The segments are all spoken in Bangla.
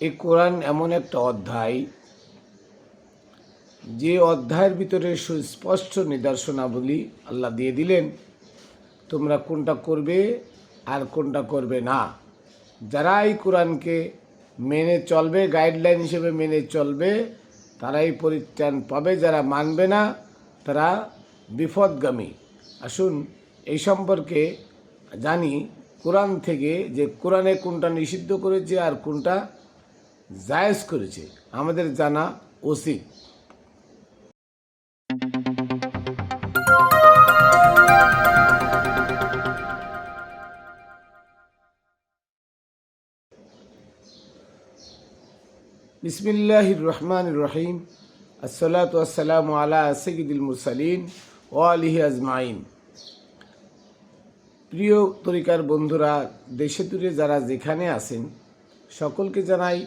এই কোরআন এমন একটা অধ্যায়, যে অধ্যায়ের ভিতরে সুস্পষ্ট নিদর্শনাবলী আল্লাহ দিয়ে দিলেন, তোমরা কোনটা করবে আর কোনটা করবে না। যারা এই কোরআনকে মেনে চলবে, গাইডলাইন হিসেবে মেনে চলবে, তারাই পরিত্রাণ পাবে। যারা মানবে না তারা বিপদগামী। আসুন এই সম্পর্কে জানি কোরআন থেকে, যে কোরআনে কোনটা নিষিদ্ধ করেছে আর কোনটা জায়েজ করেছে, আমাদের জানা উচিত। বিসমিল্লাহির রহমানির রহিম। আসসালাতু ওয়াসসালামু আলা সাইয়্যিদিল মুরসালিন ওয়া আলিহি আজমাইন। প্রিয় তরিকার বন্ধুরা, দেশে দূরে যারা যেখানে আছেন, সকলকে জানাই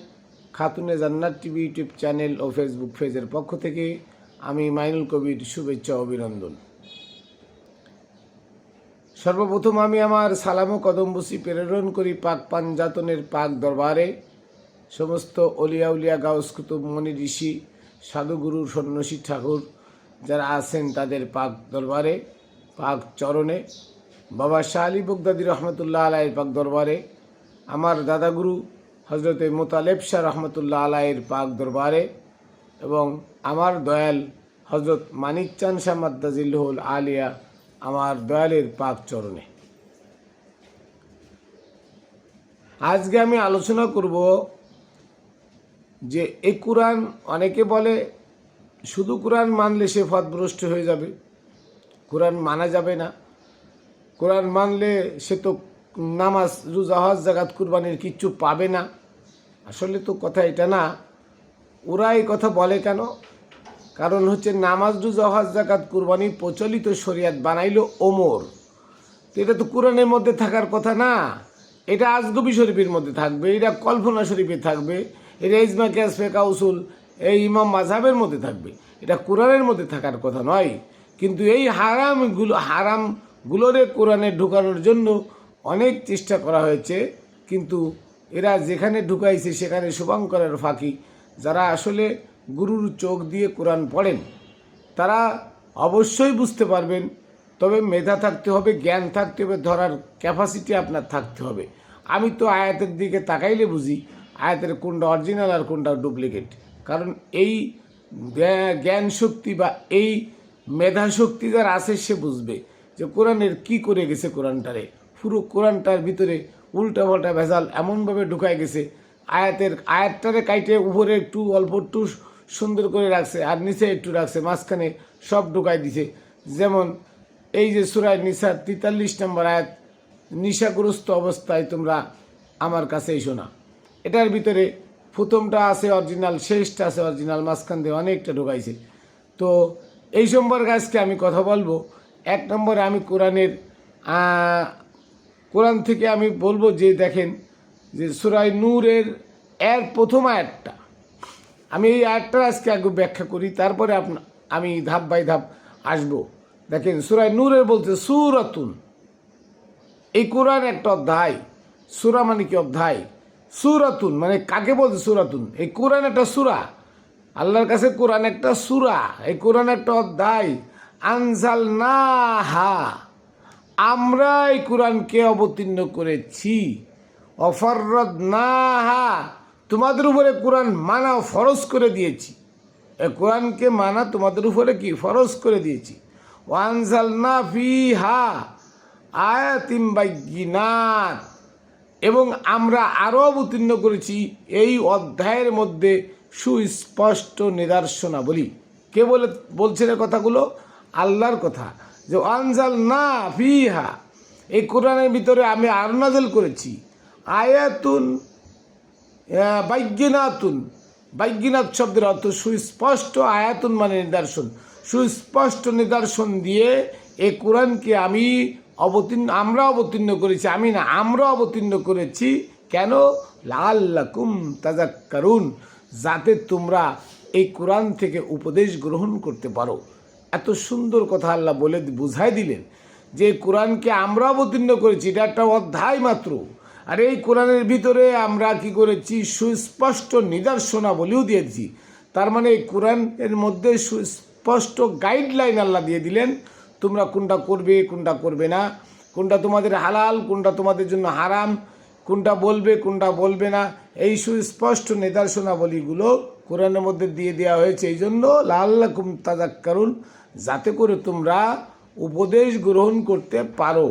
খাতুনে জান্নাত টিভি ইউটিউব চ্যানেল ও ফেসবুক পেজের পক্ষ থেকে আমি মাইনুল কবির শুভেচ্ছা ও অভিনন্দন। সর্বপ্রথম আমি আমার সালাম ও কদমবুসি প্রেরণ করি পাক পাঞ্জাতনের পাক দরবারে, সমস্ত অলিয়া উলিয়া গাউস কুতুব মনি ঋষি সাধুগুরু সন্ন্যাসী ঠাকুর যারা আছেন তাদের পাক দরবারে, পাক চরণে, বাবা শাহ আলী বগদাদী রহমতুল্লাহ আলাইয়ের পাক দরবারে, আমার দাদাগুরু হজরতে মোতালেব শাহ রহমতুল্লাহ আলাইয়ের পাক দরবারে, এবং আমার দয়াল হজরত মানিক চাঁদ শাহ মাদ্দাজিল্লুহুল আলিয়া আমার দয়ালের পাক চরণে। আজকে আমি আলোচনা করব যে এই কোরআন, অনেকে বলে শুধু কোরআন মানলে সে পথভ্রষ্ট হয়ে যাবে, কোরআন মানা যাবে না, কোরআন মানলে সে তো নামাজ রোজা হজ যাকাত কুরবানির কিচ্ছু পাবে না। আসলে তো কথা এটা না। ওরা এই কথা বলে কেন? কারণ হচ্ছে নামাজ রোজা হজ যাকাত কুরবানি প্রচলিত শরিয়াত বানাইলো ওমর, তো এটা তো কোরআনের মধ্যে থাকার কথা না। এটা আজগবি শরীফের মধ্যে থাকবে, এটা কল্পনা শরীফে থাকবে, এটা ইজমা কিয়াস ফিকহ উসুল এই ইমাম মাযহাবের মধ্যে থাকবে, এটা কোরআনের মধ্যে থাকার কথা নয়। কিন্তু এই হারামগুলোরে কোরআনে ঢুকানোর জন্য অনেক চেষ্টা করা হয়েছে, কিন্তু এরা যেখানে ঢুকাইছে সেখানে শুভঙ্করের ফাঁকি। যারা আসলে গুরুর চোখ দিয়ে কোরআন পড়েন তারা অবশ্যই বুঝতে পারবেন, তবে মেধা থাকতে হবে, জ্ঞান থাকতে হবে, ধরার ক্যাপাসিটি আপনার থাকতে হবে। আমি তো আয়াতের দিকে তাকাইলে বুঝি আয়াতের কোনটা অরিজিনাল আর কোনটা ডুপ্লিকেট। কারণ এই জ্ঞান শক্তি বা এই মেধা শক্তি যার আছে সে বুঝবে যে কোরআনের কি করে গেছে। কোরআনটারে পুরো কোরআনটার ভিতরে উল্টা পাল্টা ভেজাল এমনভাবে ঢুকায় গেছে, আয়াতটারে কাইটে উপরে একটু অল্প একটু সুন্দর করে রাখছে আর নিচে একটু রাখছে, মাঝখানে সব ঢুকাই দিছে। যেমন এই যে সূরা নিসার 43 নম্বর আয়াত, নিশাগ্রস্ত অবস্থায় তোমরা আমার কাছে এসো না। এটার ভিতরে প্রথমটা আছে অরিজিনাল, শেষটা আছে অরিজিনাল, মাঝখান দিয়ে অনেকটা ঢুকাইছে। তো এই সম্পর্কে আজকে আমি কথা বলবো। এক নম্বরে আমি কোরআন থেকে আমি বলবো যে দেখেন যে সূরা নূরের প্রথম আয়াতটা, আমি এই আয়াতটা আজকে আগে ব্যাখ্যা করি, তারপরে আমি ধাপ বাই ধাপ আসবো। দেখেন সূরা নূরের বলছে সূরাতুন, এই কোরআন একটা অধ্যায়। সূরা মানে কি? অধ্যায়। সূরাতুন মানে কাকে বলছে সূরাতুন? এই কোরআন একটা সূরা, আল্লাহর কাছে কোরআন একটা সূরা, এই কোরআন একটা অধ্যায়। আনজালনাহা, আমরা এই কোরআনকে অবতীর্ণ করেছি। অফরদনাহা, তোমাদের উপরে কোরআন মানা ফরজ করে দিয়েছি। এই কোরআনকে মানা তোমাদের উপরে কি ফরজ করে দিয়েছি। ওয়ানজালনা ফিহা আয়াতিম বাইয়িনাত, এবং আমরা আরও অবতীর্ণ করেছি এই অধ্যায়ের মধ্যে সুস্পষ্ট নিদর্শনাবলী। কে বলছেন এই কথাগুলো? আল্লাহর কথা। যে আনজালনা ফিহা, এই কোরআনের ভিতরে আমি আর নাযিল করেছি আয়াতুন বাইয়িনাতুন, বাইয়িনাত শব্দের অর্থ সুস্পষ্ট, আয়াতুন মানে নিদর্শন, সুস্পষ্ট নিদর্শন দিয়ে এই কোরআনকে আমরা অবতীর্ণ করেছি। আমি না, আমরা অবতীর্ণ করেছি। কেন? লাআল্লাকুম তাযাক্কারুন, যাতে তোমরা এই কোরআন থেকে উপদেশ গ্রহণ করতে পারো। এত সুন্দর কথা আল্লাহ বলে বুঝাই দিলেন যে কোরআনকে আমরা অবতীর্ণ করেছি, এটা একটা অধ্যায় মাত্র। আর এই কোরআনের ভিতরে আমরা কি করেছি, সুস্পষ্ট নিদর্শনাবলীও দিয়েছি। তার মানে এই কোরআনের মধ্যে সুস্পষ্ট গাইডলাইন আল্লাহ দিয়ে দিলেন, তোমরা কোনটা করবে কোনটা করবে না, কোনটা তোমাদের হালাল কোনটা তোমাদের জন্য হারাম, কোনটা বলবে কোনটা বলবে না, এই সুস্পষ্ট নিদর্শনাবলীগুলো কোরআনের মধ্যে দিয়ে দেওয়া হয়েছে। এই জন্য লাআল্লাকুম তাযাক্কারুন, যাতে করে তোমরা উপদেশ গ্রহণ করতে পারো।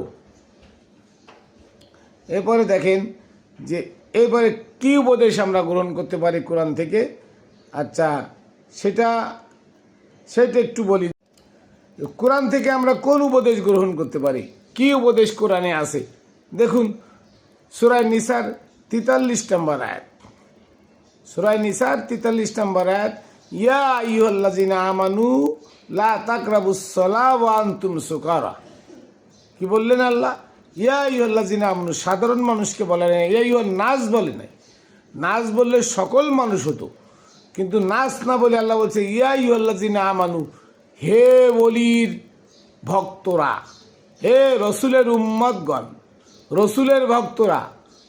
এরপরে দেখেন যে এরপরে কী উপদেশ আমরা গ্রহণ করতে পারি কোরআন থেকে। আচ্ছা, সেটা একটু বলি। কোরআন থেকে আমরা কোন উপদেশ গ্রহণ করতে পারি, কি উপদেশ কোরআনে আছে? দেখুন, সূরা নিসার 43 নম্বর আয়াত, সূরা নিসার 43 নম্বর আয়াত, ইয়া আইয়ুহাল্লাযিনা আমানু লা তাকরাবুস সালাহ ওয়া আনতুম সুকারা। কি বললেন আল্লাহ? ইয়া আইয়ুহাল্লাযিনা আমানু, সাধারণ মানুষকে বলে নাই, ইয়া আইয়ুহান নাস বলে নাই। নাস বললে সকল মানুষ হতো, কিন্তু নাস না বলে আল্লাহ বলছে ইয়া আইয়ুহাল্লাযিনা আমানু, হে ওলির ভক্তরা, হে রসুলের উম্মতগণ, রসুলের ভক্তরা,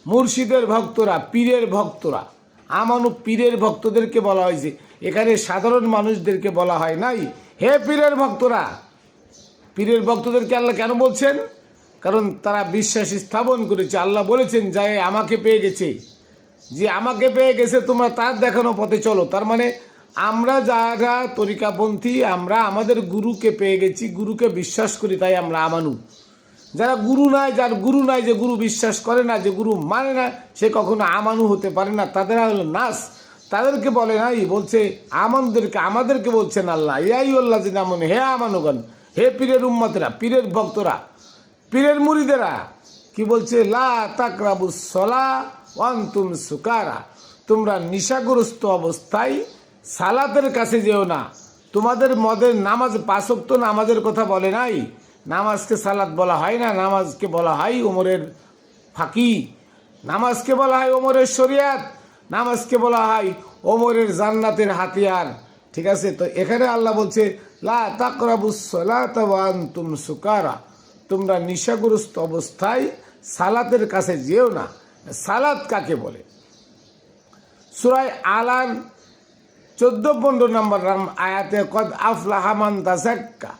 মুর্শিদের ভক্তরা, পীরের ভক্তরা। আমানু পীরের ভক্তদেরকে বলা হয়েছে, এখানে সাধারণ মানুষদেরকে বলা হয় নাই। হে পীরের ভক্তরা, পীরের ভক্তদেরকে আল্লাহ কেন বলছেন? কারণ তারা বিশ্বাস স্থাপন করেছে। আল্লাহ বলেছেন যে আমাকে পেয়ে গেছে, যে আমাকে পেয়ে গেছে, তোমরা তার দেখানো পথে চলো। তার মানে আমরা যারা তরিকাপন্থী, আমরা আমাদের গুরুকে পেয়ে গেছি, গুরুকে বিশ্বাস করি, তাই আমরা আমানু। যারা গুরু নাই, যার গুরু নাই, যে গুরু বিশ্বাস করে না, যে গুরু মানে না, সে কখনো আমানু হতে পারে না। তাদের হলো নাস, তাদেরকে বলে নাই, বলছে আমাদেরকে বলছেন আল্লাহ, ইয়া আইয়ুহাল্লাযিনা আমানু, হে আমানুগণ, হে পীরের উম্মতেরা, পীরের ভক্তরা, পীরের মুরিদেরা। কি বলছে? লা তাকরাবুস সালাহ ওয়া আনতুম সুকারা, তোমরা নিশাগ্রস্ত অবস্থায় সালাতের কাছে যেও না। তোমাদের মদের নামাজ, 5 ওয়াক্ত নামাজের কথা বলে নাই, নামাজকে সালাত বলা হয় না, নামাজকে বলা হয় ওমরের ফাঁকি, নামাজকে বলা হয় ওমরের শরিয়াত, নামাজকে বলা হয় ওমরের জান্নাতের হাতিয়ার। ঠিক আছে? তো এখানে আল্লাহ বলছে লা তাকরাবুস সালাতা ওয়া আনতুম সুকারা, তোমরা নিশাগ্রস্ত অবস্থায় সালাতের কাছে যেও না। সালাত কাকে বলে? সূরা আলার 14-15 নম্বর আয়াতে কদ আফলাহা মান তাযাক্কা,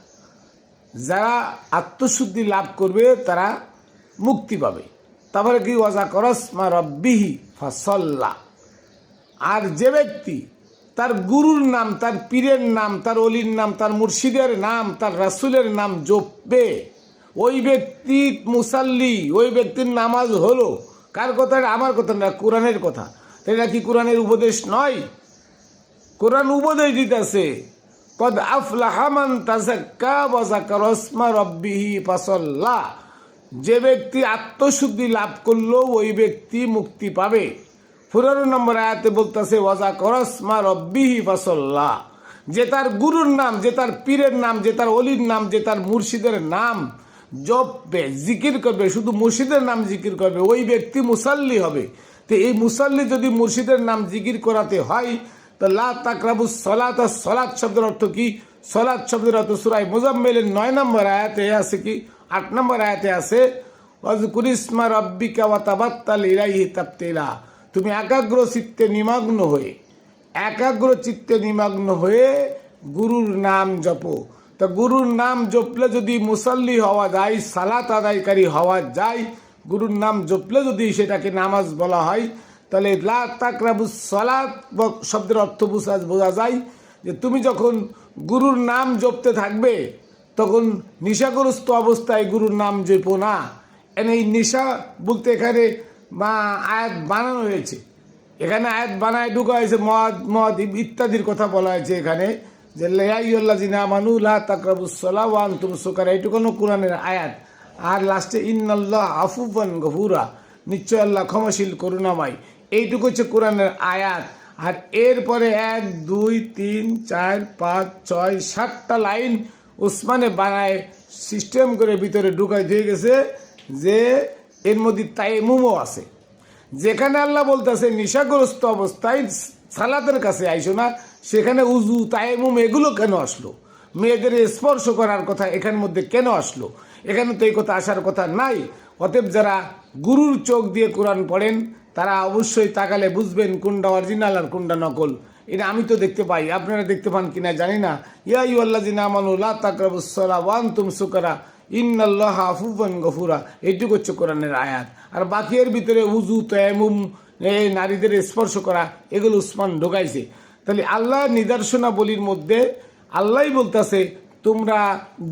যারা আত্মশুদ্ধি লাভ করবে তারা মুক্তি পাবে। তারপরে কি? ওয়াযাকারা ইসমা রাব্বিহি ফাসাল্লা, আর যে ব্যক্তি তার গুরুর নাম, তার পীরের নাম, তার অলির নাম, তার মুর্শিদের নাম, তার রাসূলের নাম জপবে, ওই ব্যক্তি মুসাল্লি, ওই ব্যক্তির নামাজ হলো। কার কথা? আমার কথা না, কোরআনের কথা। এটা কি কোরআনের উপদেশ নয়? কোরআন উপদেশ দিতেছে কদ আফলাহা মান তাযাক্কা ওয়া যাকারা ইসমা রাব্বিহি ফাসাল্লা, যে ব্যক্তি আত্মশুদ্ধি লাভ করলো ওই ব্যক্তি মুক্তি পাবে। 15 নম্বর আয়াতে বলতেছে ওয়া যাকারা ইসমা রাব্বিহি ফাসাল্লা, যে তার গুরুর নাম, যে তার পীরের নাম, যে তার অলির নাম, যে তার মুর্শিদের নাম জপবে, জিকির করবে, শুধু মুর্শিদের নাম জিকির করবে, ওই ব্যক্তি মুসাল্লি হবে। তো এই মুসাল্লি যদি মুর্শিদের নাম জিকির করাতে হয়, তো লা তাকরাবুস সালাত, সালাত শব্দের অর্থ কি? সালাত শব্দের অর্থ সূরা মুজাম্মিলের 9 নম্বর আয়াতে আছে, কি 8 নম্বর আয়াতে আছে, ওয়াজকুর ইসমা রাব্বিকা ওয়া তাবাত্তাল ইলাইহি তাবতিলা, তুমি একাগ্র চিত্তে নিমগ্ন হয়ে গুরুর নাম জপো। তা গুরুর নাম জপলে যদি মুসাল্লি হওয়া যায়, সালাত আদায়কারী হওয়া যায়, গুরুর নাম জপলে যদি সেটাকে নামাজ বলা হয়, তাহলে লা তাকরাবুস সালাত শব্দের অর্থ বোঝা যায় যে তুমি যখন গুরুর নাম জপতে থাকবে তখন নিশাগ্রস্ত অবস্থায় গুরুর নাম জপো না। এই নিশা বলতে এখানে আয়াত বানানো হয়েছে, এখানে আয়াত বানায় ঢুকা হয়েছে, মদ ইত্যাদির কথা বলা হয়েছে এখানে, যে ইয়া আইয়ুহাল্লাযিনা আমানু লা তাকরাবুস সালাহ ওয়া আনতুম সুকারা, এইটুকুনো কোরআনের আয়াত। আর লাস্টে ইন্নাল্লাহ আফুওয়ান গফুরা, নিশ্চয় আল্লাহ ক্ষমাশীল করুণাময়, এইটুকু হচ্ছে কোরআনের আয়াত। আর এরপরে 1 2 3 4 5 6 7টা লাইন ওসমানে বানায় সিস্টেম করে ভিতরে ঢুকাই দিয়ে গেছে, যে এর মধ্যে তায়াম্মুমও আছে। যেখানে আল্লাহ বলতেছে নিশাগ্রস্ত অবস্থায় সালাতের কাছে আইসো না, সেখানে উজু, তায়াম্মুম এগুলো কেন আসলো? মেয়েদের স্পর্শ করার কথা এখানের মধ্যে কেন আসলো? এখানে তো এই কথা আসার কথা নাই। অতএব যারা গুরুর চোখ দিয়ে কোরআন পড়েন তারা অবশ্যই তাকালে বুঝবেন কোনটা অরিজিনাল আর কোনটা নকল। এটা আমি তো দেখতে পাই, আপনারা দেখতে পান কিনা জানি না। ইয়া আইয়ুহাল্লাযিনা আমানু লা তাকরাবুস সালাহ ওয়া আনতুম সুকারা ইন্নাল্লাহা আফুওয়ান গফুরা, এইটুকু হচ্ছে কোরআনের আয়াত। আর বাকি এর ভিতরে উযু, তায়াম্মুম, এই নারীদের স্পর্শ করা, এগুলো উসমান ঢোকাইছে। তাহলে আল্লাহর নিদর্শনাবলীর মধ্যে আল্লাহই বলতেছে তোমরা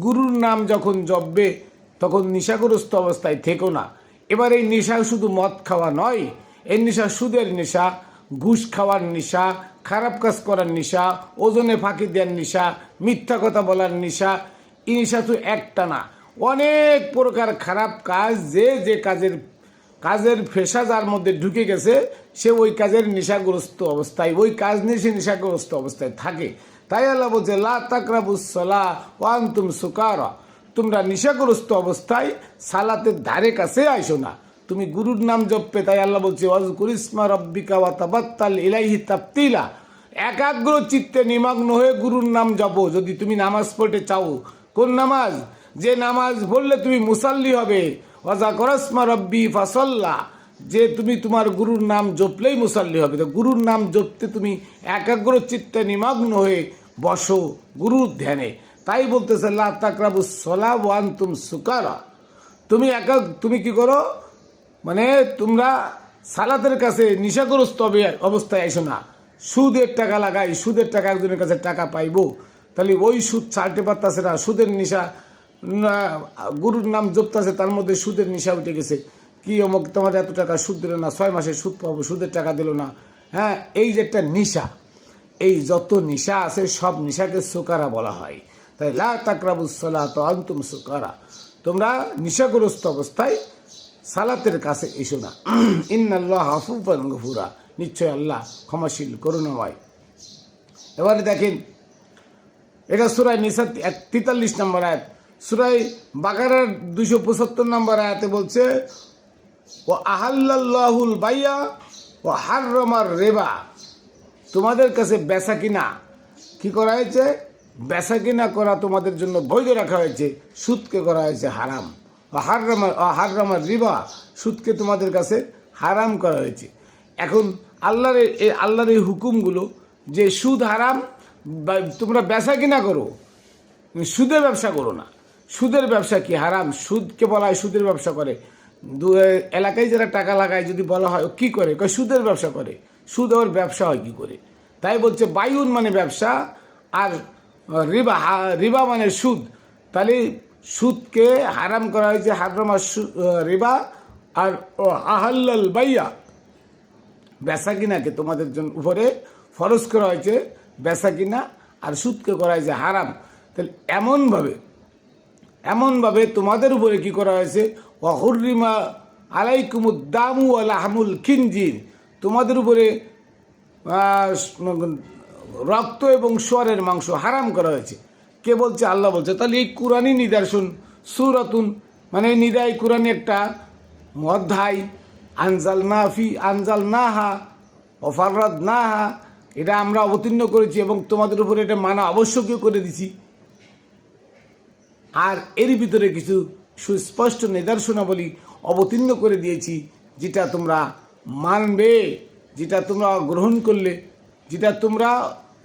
গুরুর নাম যখন জপবে তখন নেশাগ্রস্ত অবস্থায় থেকো না। এবার এই নেশা শুধু মদ খাওয়া নয়, এই নেশা সুদের নেশা, ঘুষ খাওয়ার নেশা, খারাপ কাজ করার নেশা, ওজনে ফাঁকি দেওয়ার নেশা, মিথ্যা কথা বলার নেশা। এই নেশা তো একটা না, অনেক প্রকার খারাপ কাজ, যে যে কাজের ফেসা যার মধ্যে ঢুকে গেছে সে ওই কাজের নেশাগ্রস্ত অবস্থায়, ওই কাজ নিয়ে সে নেশাগ্রস্ত অবস্থায় থাকে। তাই আল্লাহ বলছে লা তাকরাবুস সালাহ ওয়া আনতুম সুকারা, তোমরা নেশাগ্রস্ত অবস্থায় সালাতের ধারে কাছে আইসো না। তুমি গুরুর নাম জপবে, তাই আল্লাহ বলছে ওয়াজকুর ইসমা রাব্বিকা ওয়া তাবাত্তাল ইলাইহি তাবতিলা, একাগ্র চিত্তে নিমগ্ন হয়ে গুরুর নাম জপো। যদি তুমি নামাজ পড়তে চাও, কোন নামাজ? যে নামাজ পড়লে তুমি মুসাল্লি হবে। ওয়াজাকুর ইসমা রাব্বি ফাসাল্লা, যে তুমি তোমার গুরুর নাম জপলেই মুসাল্লি হবে। তো গুরুর নাম জপতে তুমি একাগ্র চিত্তে নিমগ্ন হয়ে বসো গুরুর ধ্যানে। তাই বলতেছে লা তাকরাবুস সালাহ ওয়া আনতুম সুকারা, তুমি কি করো, মানে তোমরা সালাতের কাছে নেশাগ্রস্ত অবস্থায় আইসো না। সুদের টাকা লাগাই, সুদের টাকা একজনের কাছে টাকা পাইবো, তাহলে ওই সুদ ছাড়তে পারতেছে না, সুদের নেশা। গুরুর নাম জপতেছে, তার মধ্যে সুদের নেশা উঠে গেছে। কি অমুক তোমার এত টাকা সুদ দিল না, 6 মাসে সুদ পাবো, সুদের টাকা দিল না। হ্যাঁ, এই যে একটা নেশা, এই যত নেশা আছে সব নেশাকে সুকারা বলা হয়। তাই লা তাকরাবুস সালাত ওয়া আনতুম সুকারা, তোমরা নেশাগ্রস্ত অবস্থায় সালাতের কাছে এসো না। ইন্নাল্লাহা আফুওয়ান গফুরা, নিশ্চয় আল্লাহ ক্ষমাশীল করুণাময়। এবারে দেখেন, এটা সূরা নিসা 43 নম্বর আয়াত। সূরা বাকারার 275 নম্বর আয়াতে বলছে ও আহাল্লাল্লাহুল বাইয়া ও হাররামার রিবা, তোমাদের কাছে বেচা কিনা কি করা হয়েছে? বেচা কিনা করা তোমাদের জন্য বৈধ রাখা হয়েছে, সুদকে করা হয়েছে হারাম। হাররামার রিবা, সুদকে তোমাদের কাছে হারাম করা হয়েছে। এখন আল্লাহর এই হুকুমগুলো যে সুদ হারাম, তোমরা বেচা কিনা করো, সুদের ব্যবসা করো না। সুদের ব্যবসা কি হারাম? সুদকে বলা হয় সুদের ব্যবসা করে। এলাকায় যারা টাকা লাগায় যদি বলা হয় ও কী করে, সুদের ব্যবসা করে। সুদ আবার ব্যবসা হয় কী করে? তাই বলছে বাইউন মানে ব্যবসা, আর রিবা মানে সুদ। তাহলে সুদকে হারাম করা হয়েছে, হারাম রিবা, আর আহাল্লাল বাইয়া, বেচা কিনাকে তোমাদের জন্য উপরে ফরজ করা হয়েছে বেচা কিনা, আর সুদকে করা হয়েছে হারাম। তাহলে এমনভাবে তোমাদের উপরে কি করা হয়েছে? ওয়াহুররিমা আলাইকুমুদ দামু ওয়া লাহমুল খিনজির, তোমাদের উপরে রক্ত এবং শুয়োরের মাংস হারাম করা হয়েছে। কে বলছে? আল্লাহ বলছে। তাহলে এই কুরআনী নিদর্শন, সূরাতুন মানে নিদায় কুরআনী একটা অধ্যায়, আনজালনাহা ওয়া ফাররাদনাহা, এটা আমরা অবতীর্ণ করেছি এবং তোমাদের উপরে এটা মানা আবশ্যকীয় করে দিছি। আর এর ভিতরে কিছু সুস্পষ্ট নিদর্শনাবলী অবতীর্ণ করে দিয়েছি, যেটা তোমরা মানবে, যেটা তোমরা গ্রহণ করলে, যেটা তোমরা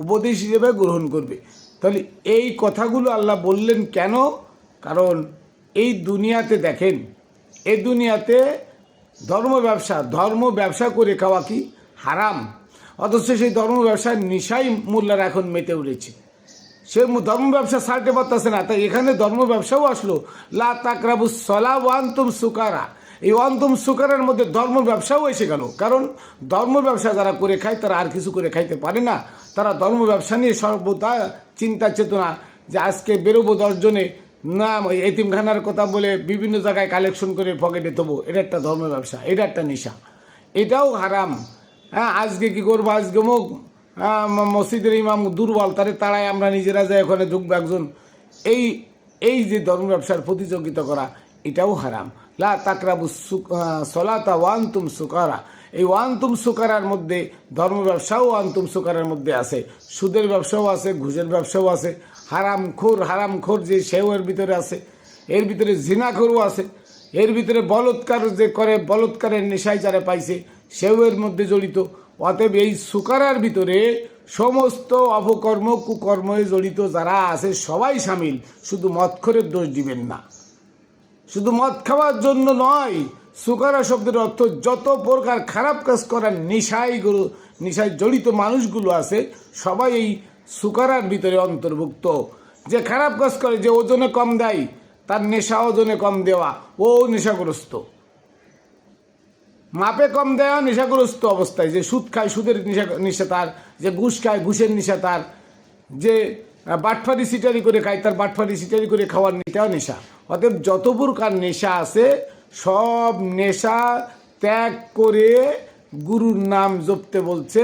উপদেশ হিসেবে গ্রহণ করবে। তাহলে এই কথাগুলো আল্লাহ বললেন কেন? কারণ এই দুনিয়াতে দেখেন, এই দুনিয়াতে ধর্ম ব্যবসা করে খাওয়া কি হারাম, অথচ সেই ধর্ম ব্যবসার নেশাই মোল্লারা এখন মেতে উঠেছে। সে ধর্ম ব্যবসা ছাড়তে পারতেছে না, তাই এখানে ধর্ম ব্যবসাও আসলো। লা তাকরাবুস সালাহ ওয়া আনতুম সুকারা, এই আনতুম সুকারার মধ্যে ধর্ম ব্যবসাও এসে গেল। কারণ ধর্ম ব্যবসা যারা করে খায় তারা আর কিছু করে খাইতে পারে না। তারা ধর্ম ব্যবসা নিয়ে সর্বদা চিন্তা চেতনা, যে আজকে বেরোবো 10 জনে, না এতিমখানার কথা বলে বিভিন্ন জায়গায় কালেকশন করে পকেটে দেবো, এটা একটা ধর্ম ব্যবসা, এটা একটা নেশা, এটাও হারাম। হ্যাঁ, আজকে কি করবো, আজকে মসজিদের ইমাম দুর্বল, তারাই আমরা নিজেরা যাই ওখানে ঢুকবো একজন, এই যে ধর্ম ব্যবসার প্রতিযোগিতা করা, এটাও হারাম। লা তাকরাবুস সালাতা ওয়া আনতুম সুকারা, এই ওয়ান্তুম সুকারার মধ্যে ধর্ম ব্যবসাও ওয়ান্তুম সুকারার মধ্যে আছে, সুদের ব্যবসাও আছে, ঘুষের ব্যবসাও আছে, হারামখোর যে সেও এর ভিতরে আছে, এর ভিতরে জিনাখোরও আছে। এর ভিতরে বলৎকার যে করে, বলৎকারের নেশায় যারা পাইছে সেও এর মধ্যে জড়িত। অতএব এই সুকারার ভিতরে সমস্ত অপকর্ম কুকর্মে জড়িত যারা আছে সবাই সামিল। শুধু মদখোরের দোষ দিবেন না, শুধু মদ খাওয়ার জন্য নয়। সুকারা শব্দের অর্থ যত প্রকার খারাপ কাজ করার নেশায় জড়িত মানুষগুলো আছে সবাই এই সুকারার ভিতরে অন্তর্ভুক্ত। যে খারাপ কাজ করে, যে ওজনে কম দেয়, তার নেশা ওজনে কম দেওয়া, ও নেশাগ্রস্ত। মাপে কম দেওয়া নেশাগ্রস্ত অবস্থায়। যে সুদ খায়, সুদের নেশা তার। যে ঘুষ খায়, ঘুষের নেশা তার। যে বাটফারি সিটারি করে খায়, তার বাটফারি সিটারি করে খাওয়ার নেশাও নেশা। অতএব যত প্রকার নেশা আছে সব নেশা ত্যাগ করে গুরুর নাম জপতে বলছে।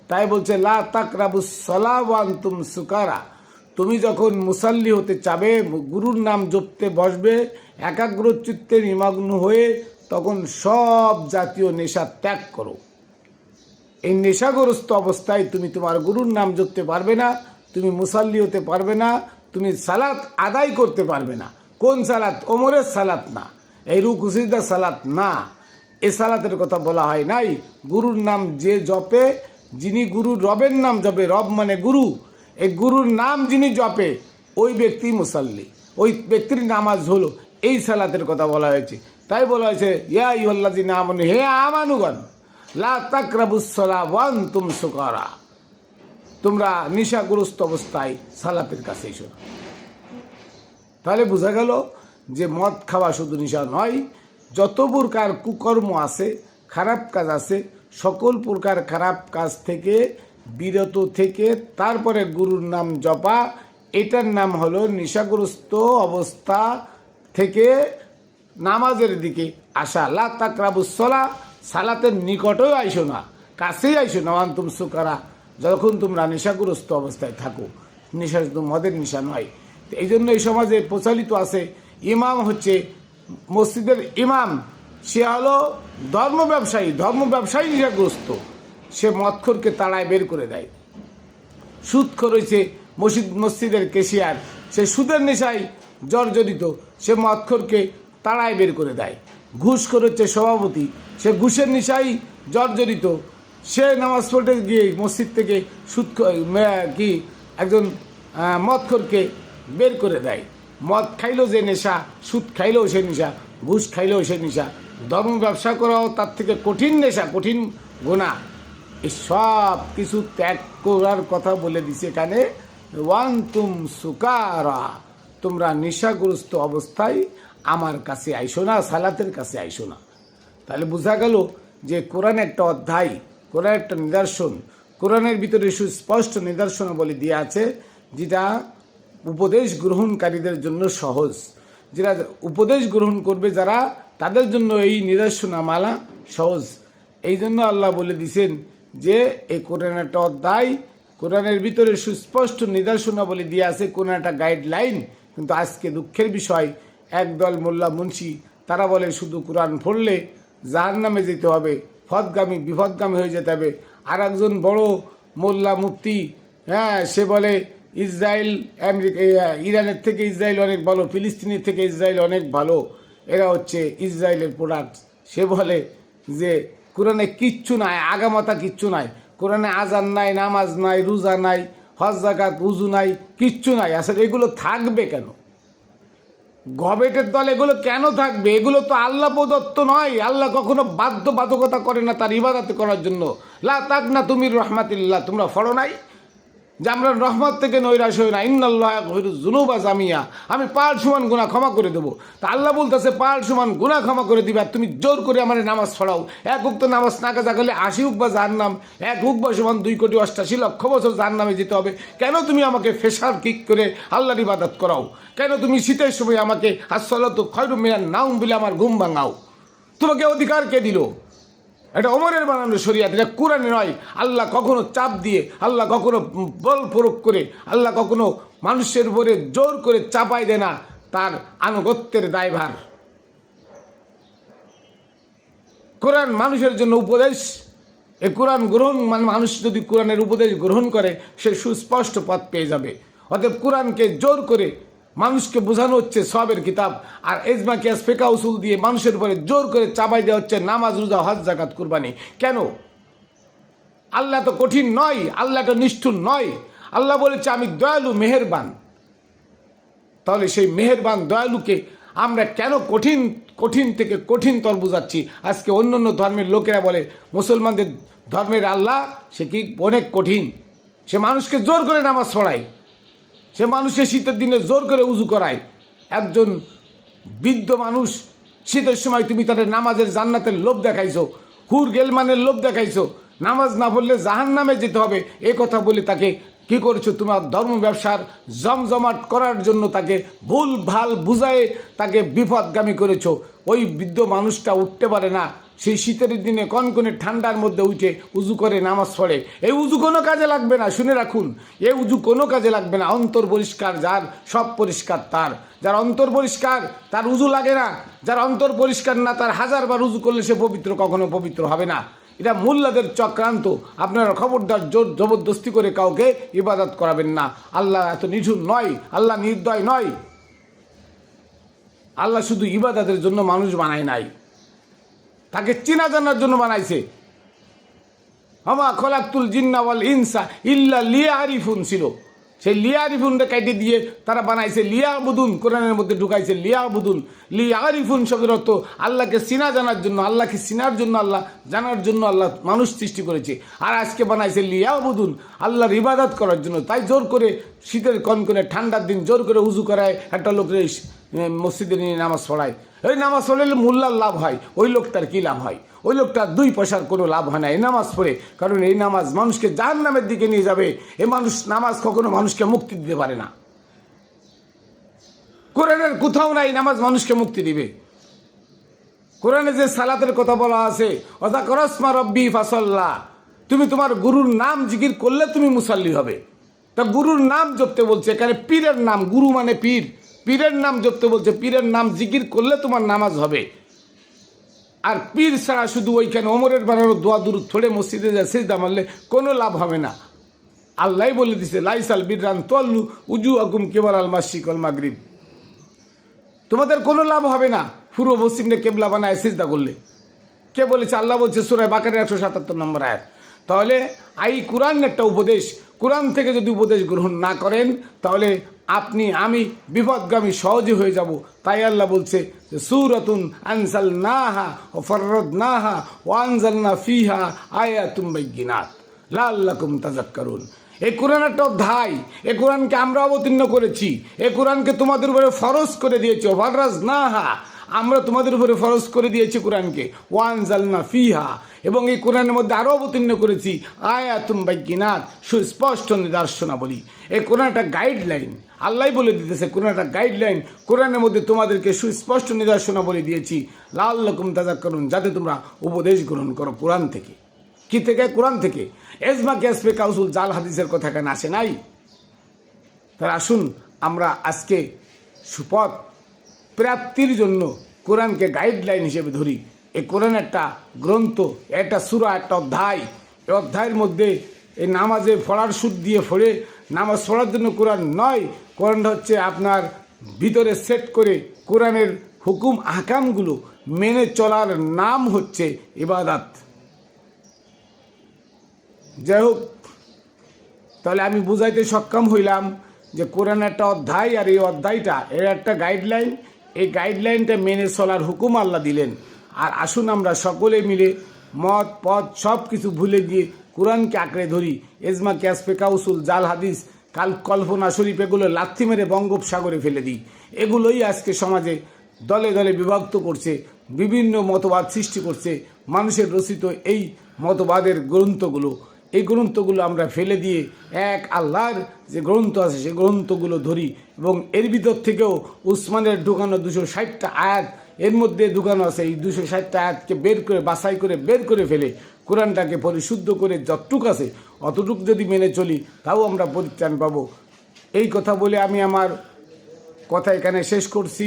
তাই বলছে লা তাকরাবুস সালাহ ওয়া আনতুম সুকারা। তুমি যখন মুসাল্লি হতে চাবে, গুরুর নাম জপতে বসবে একাগ্র চিত্তে নিমগ্ন হয়ে, তখন সব জাতীয় নেশা ত্যাগ করো। এই নেশাগ্রস্ত অবস্থায় তুমি তোমার গুরুর নাম জপতে পারবে না, তুমি মুসাল্লি হতে পারবে না, তুমি সালাত আদায় করতে পারবে না। কোন সালাত? ওমরের সালাত না, এই রুকু সিজদা সালাত না। এ সালাতের কথা বলা হয় নাই। গুরুর নাম যে জপে, যিনি গুরু রবের নাম জপে, রব মানে গুরু, এই গুরুর নাম যিনি জপে ওই ব্যক্তি মুসাল্লি, ওই ব্যক্তির নামাজ হলো। এই সালাতের কথা বলা হয়েছে। তাই বলা হয়েছে ইয়া আইয়ুহাল্লাযিনা আমানু, হে আমানুগণ, লা তাকরাবুস সালাহ ওয়া আনতুম সুকারা। তোমরা নেশাগ্রস্ত অবস্থায় সালাতের কাছে এসো না। তাহলে বোঝা গেল যে মদ খাওয়া শুধু নেশা নয়, যত প্রকার কুকর্ম আছে, খারাপ কাজ আছে, সকল প্রকার খারাপ কাজ থেকে বিরত থেকে তারপরে গুরুর নাম জপা, এটার নাম হলো নেশাগ্রস্ত অবস্থা থেকে নামাজের দিকে আসা। লা তাকরাবুস সালাহ, সালাতের নিকটেও আইসো না, কাছেই আইসো না। আনতুম সুকারা, যখন তোমরা নেশাগ্রস্ত অবস্থায় থাকো। নেশা শুধু মদের নেশা নয়। এই জন্য এই সমাজে প্রচলিত আছে, ইমাম হচ্ছে মসজিদের ইমাম, সে হলো ধর্ম ব্যবসায়ী নেশাগ্রস্ত। সে মদখোরকে তাড়ায় বের করে দেয়। সুদখোর হয়েছে মসজিদের কেশিয়ার, সে সুদের নেশায় জর্জরিত, সে মদখোরকে তাড়ায় বের করে দেয়। ঘুষখোর হচ্ছে সভাপতি, সে ঘুষের নেশায় জর্জরিত, সে নামাজ পড়তে গিয়ে মসজিদ থেকে একজন মদখোরকে বের করে দেয়। মদ খাইলেও যে নেশা, সুদ খাইলেও সে নেশা, ঘুষ খাইলেও সে নেশা, ধর্ম ব্যবসা করাও তার থেকে কঠিন নেশা, কঠিন গুনাহ। এই সব কিছু ত্যাগ করার কথা বলে দিছে এখানে। ওয়ান্তুম সুকারা, তোমরা নেশাগ্রস্ত অবস্থায় আমার কাছে আইসো না, সালাতের কাছে আইসো না। তাহলে বোঝা গেল যে কোরআন একটা অধ্যায়, কোরআন একটা নিদর্শন। কোরআনের ভিতরে সুস্পষ্ট নিদর্শনাবলী দিয়ে আছে, যেটা উপদেশ গ্রহণকারীদের জন্য সহজ। যারা উপদেশ গ্রহণ করবে যারা, তাদের জন্য এই নিদর্শনামালা সহজ। এই জন্য আল্লাহ বলে দিছেন যে এই কোরআন একটা অধ্যায়, কোরআনের ভিতরে সুস্পষ্ট নিদর্শনাবলী দিয়ে আছে, কোনো একটা গাইডলাইন। কিন্তু আজকে দুঃখের বিষয়, একদল মোল্লা মুন্সি তারা বলে শুধু কোরআন পড়লে জাহান্নামে যেতে হবে, বিপদগামী হয়ে যেতে হবে। আর একজন বড় মোল্লা মুফতি, সে বলে ইসরায়েল ইরানের থেকে ইসরায়েল অনেক ভালো, ফিলিস্তিনের থেকে ইসরায়েল অনেক ভালো, এরা হচ্ছে ইসরায়েলের প্রোডাক্ট। সে বলে যে কোরআনে কিচ্ছু নাই, আগামাতা কিচ্ছু নাই, কোরআনে আজান নাই, নামাজ নাই, রোজা নাই, হজ যাকাত উজু নাই, কিচ্ছু নাই। আসলে এগুলো থাকবে কেন? গবেটের দল এগুলো কেন থাকবে? এগুলো তো আল্লাহ প্রদত্ত নয়। আল্লাহ কখনো বাধ্যবাধকতা করে না তার ইবাদত করার জন্য। লা তাকনা তুমি রহমাতিল্লাহ, তোমরা ফড়ো নাই যে আমরা রহমত থেকে নৈরাশ হই না। ইন্নাল্লাহ ইয়াগফিরুয যুনুবা জামিয়া, আমি পাহাড় সমান গুনাহ ক্ষমা করে দেবো। তা আল্লাহ বলতেছে পাহাড় সমান গুনাহ ক্ষমা করে দিবে, আর তুমি জোর করে আমার নামাজ ছড়াও। এক উক্ত নামাজ না কাজা করলে 80 উকবা জাহান্নাম, এক উকবা সমান 2,88,00,000 জাহান্নামে যেতে হবে। কেন তুমি আমাকে ফেসার কিক করে আল্লাহর ইবাদত করাও? কেন তুমি শীতের সময় আমাকে আসসালাতু খায়রুম মিনান নাওম বলে আমার ঘুম ভাঙাও? তোমাকে অধিকার কে দিল? এটা ওমরের বানানো শরিয়াত, এটা কোরআনে নয়। আল্লাহ কখনো চাপ দিয়ে, আল্লাহ কখনো বল প্রয়োগ করে, আল্লাহ কখনো মানুষের উপরে জোর করে চাপাই দেয় না তার আনুগত্যের দায়ভার। কোরআন মানুষের জন্য উপদেশ। এই কোরআন গ্রহণ মানে মানুষ যদি কোরআনের উপদেশ গ্রহণ করে সে সুস্পষ্ট পথ পেয়ে যাবে। অতএব কোরআনকে জোর করে মানুষকে বোঝানো হচ্ছে সবের কিতাব, আর এজমা কিয়াস ফিকহ উসুল দিয়ে মানুষের উপরে জোর করে চাপাই দেওয়া হচ্ছে নামাজ, রোজা, হজ, যাকাত, কুরবানি। কেন? আল্লাহ তো কঠিন নয়, আল্লাহ তো নিষ্ঠুর নয়। আল্লাহ বলেছে আমি দয়ালু, মেহেরবান। তাহলে সেই মেহেরবান দয়ালুকে আমরা কেন কঠিন কঠিন থেকে কঠিনতর বুঝাচ্ছি? আজকে অন্য অন্য ধর্মের লোকেরা বলে মুসলমানদের ধর্মের আল্লাহ সে কি অনেক কঠিন, সে মানুষকে জোর করে নামাজ পড়ায়, সে মানুষকে শীতের দিনে জোর করে উজু করায়। একজন বৃদ্ধ মানুষ শীতের সময় তুমি তাদের নামাজের জান্নাতের লোভ দেখাইছো, হুর গেলমানের লোভ দেখাইছো, নামাজ না পড়লে জাহান্নামে যেতে হবে এ কথা বলে তাকে কি করেছো? তোমার ধর্ম ব্যবসার জমজমাট করার জন্য তাকে ভুল ভাল বুঝায়ে তাকে বিপদগামী করেছো। ওই বৃদ্ধ মানুষটা উঠতে পারে না, সেই শীতের দিনে কনকনে ঠান্ডার মধ্যে উঠে উজু করে নামাজ পড়ে। এই উজু কোনো কাজে লাগবে না, শুনে রাখুন, এই উজু কোনো কাজে লাগবে না। অন্তর পরিষ্কার যার, সব পরিষ্কার তার। যার অন্তর পরিষ্কার তার উজু লাগে না, যার অন্তর পরিষ্কার না তার হাজারবার উজু করলে সে পবিত্র কখনো পবিত্র হবে না। এটা মোল্লাদের চক্রান্ত। আপনারা খবরদার জোর জবরদস্তি করে কাউকে ইবাদত করাবেন না। আল্লাহ এত নিঠুর নয়, আল্লাহ নির্দয় নয়। আল্লাহ শুধু ইবাদতের জন্য মানুষ বানায় নাই, তাকে চেনা জানার জন্য বানাইছে। হামা খলাকুল জিন্না ওয়াল ইনসা ইল্লা লিয়ারিফুন ছিল, সেই লিয়ারিফুনটা কেটে দিয়ে তারা বানাইছে লিয়াবুদুন। কোরআনের মধ্যে ঢুকাইছে লিয়াবুদুন। লিয়ারিফুন শব্দের অর্থ আল্লাহকে চিনা জানার জন্য, আল্লাহকে চিনার জন্য, আল্লাহ জানার জন্য আল্লাহ মানুষ সৃষ্টি করেছে। আর আজকে বানাইছে লিয়াবুদুন, আল্লাহর ইবাদত করার জন্য। তাই জোর করে শীতের কনকনে ঠান্ডার দিন জোর করে উজু করায় একটা লোকের মসজিদে নিয়ে নামাজ পড়ায়। ওই নামাজ পড়লে মোল্লার লাভ হয়, ওই লোকটার কী লাভ হয়? ওই লোকটার 2 পয়সার কোনো লাভ হয় না এই নামাজ পড়ে। কারণ এই নামাজ মানুষকে জাহান্নামের দিকে নিয়ে যাবে। এই নামাজ কখনো মানুষকে মুক্তি দিতে পারে না। কোরআনের কোথাও নাই নামাজ মানুষকে মুক্তি দিবে। কোরআনে যে সালাতের কথা বলা আছে, ওয়াযাকারাসমা রাব্বি ফাসাল্লা, তুমি তোমার গুরুর নাম জিকির করলে তুমি মুসাল্লি হবে। তা গুরুর নাম জপতে বলছে, এখানে পীরের নাম, গুরু মানে পীর, পীরের নাম জপতে বলছে। পীরের নাম জিকির করলে তোমার নামাজ হবে। আর পীর ছাড়া শুধু ওইখানে ওমরের বানানো দোয়া দুরুদ থোড়ে মসজিদে যায় সিজদা মারলে কোনো লাভ হবে না। আল্লাহ বলে দিছে লাইসাল বিররান তুওয়াল্লু উজুহাকুম কিবালাল মাশরিক ওয়াল মাগরিব, তোমাদের কোনো লাভ হবে না পূর্ব পশ্চিমে কেবলা বানায় সিজদা করলে। কে বলেছে? আল্লাহ বলছে সূরা বাকারার 177 নম্বর আয়াত। তাহলে কোরআন একটা উপদেশ, কোরআন থেকে যদি উপদেশ গ্রহণ না করেন তাহলে আপনি আমি বিপদগামী সহজে হয়ে যাব। তাই আল্লাহ বলছে যে সূরাতুন আনজালনাহা ওয়া ফাররাদনাহা ওয়া আনজালনা ফিহা আয়াতুম বাইয়িনাত লাআল্লাকুম তাযাক্কারুন। এই কোরআন একটা অধ্যায়, এই কোরআনকে আমরা অবতীর্ণ করেছি, এই কোরআনকে তোমাদের উপরে ফরজ করে দিয়েছি। ফাররাজনাহা, আমরা তোমাদের উপরে ফরজ করে দিয়েছি কোরআনকে। ওয়ানজালনা ফিহা, এবং এই কোরআনের মধ্যে আরও অবতীর্ণ করেছি আয়াতুম বাইয়িনাত, সুস্পষ্ট নিদর্শনাবলী। এই কোরআন একটা গাইডলাইন, আল্লাহ বলে দিতেছে কোরআন একটা গাইডলাইন। কোরআনের মধ্যে তোমাদেরকে সুস্পষ্ট নিদর্শনাবলী দিয়েছি লাআল্লাকুম তাযাক্কারুন, যাতে তোমরা উপদেশ গ্রহণ করো কোরআন থেকে। কি থেকে? কোরআন থেকে। এজমা কিয়াস ফিকহ উসুল জাল হাদিসের কথা কেন আসে নাই? তাহলে আসুন আমরা আজকে সুপথ প্রাপ্তির জন্য কোরআনকে গাইডলাইন হিসেবে ধরি। এই কোরআন একটা গ্রন্থ, একটা সূরা, একটা অধ্যায়। এই অধ্যায়ের মধ্যে এই নামাজে পড়ার সুদ দিয়ে পড়ে নামাজ পড়ার জন্য কোরআন নয়। কোরআনটা হচ্ছে আপনার ভিতরে সেট করে কোরআনের হুকুম আহকামগুলো মেনে চলার নাম হচ্ছে ইবাদত। যাই হোক, তাহলে আমি বুঝাইতে সক্ষম হইলাম যে কোরআন একটা অধ্যায়, আর এই অধ্যায়টা এর একটা গাইডলাইন। এই গাইডলাইনটা মেনে চলার হুকুম আল্লাহ দিলেন। আর আসুন আমরা সকলে মিলে মত পথ সব কিছু ভুলে গিয়ে কোরআনকে আঁকড়ে ধরি। এজমা কিয়াস ফিকহ উসুল জাল হাদিস কল্পনা শরীফ এগুলো লাথি মেরে বঙ্গোপসাগরে ফেলে দিই। এগুলোই আজকে সমাজে দলে দলে বিভক্ত করছে, বিভিন্ন মতবাদ সৃষ্টি করছে। মানুষের রচিত এই মতবাদের গ্রন্থগুলো, এই গ্রন্থগুলো আমরা ফেলে দিয়ে এক আল্লাহর যে গ্রন্থ আছে সেই গ্রন্থগুলো ধরি। এবং এর ভিতর থেকেও উসমানের ঢুকানো 260টা আয়াত এর মধ্যে ঢুকানো আছে। এই 260টা আয়াতকে বের করে বাছাই করে বের করে ফেলে কোরআনটাকে পরিশুদ্ধ করে যতটুক আছে অতটুক যদি মেনে চলি তাও আমরা পরিত্রাণ পাবো। এই কথা বলে আমি আমার কথা এখানে শেষ করছি।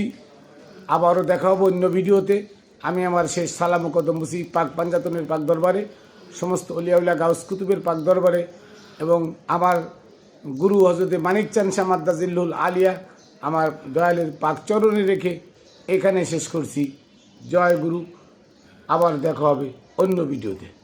আবারও দেখা হবো অন্য ভিডিওতে। আমি আমার শেষ সালাম ও কদম বুঝি পাক পাঞ্জাতনের পাক দরবারে, সমস্ত অলিয়াউলিয়া গাউস কুতুবের পাক দরবারে, এবং আমার গুরু হযরতে মানিক চাঁদ শাহ মাদ্দাজিল্লুল আলিয়া আমার দয়ালের পাকচরণে রেখে এখানে শেষ করছি। জয় গুরু। আবার দেখা হবে অন্য ভিডিওতে।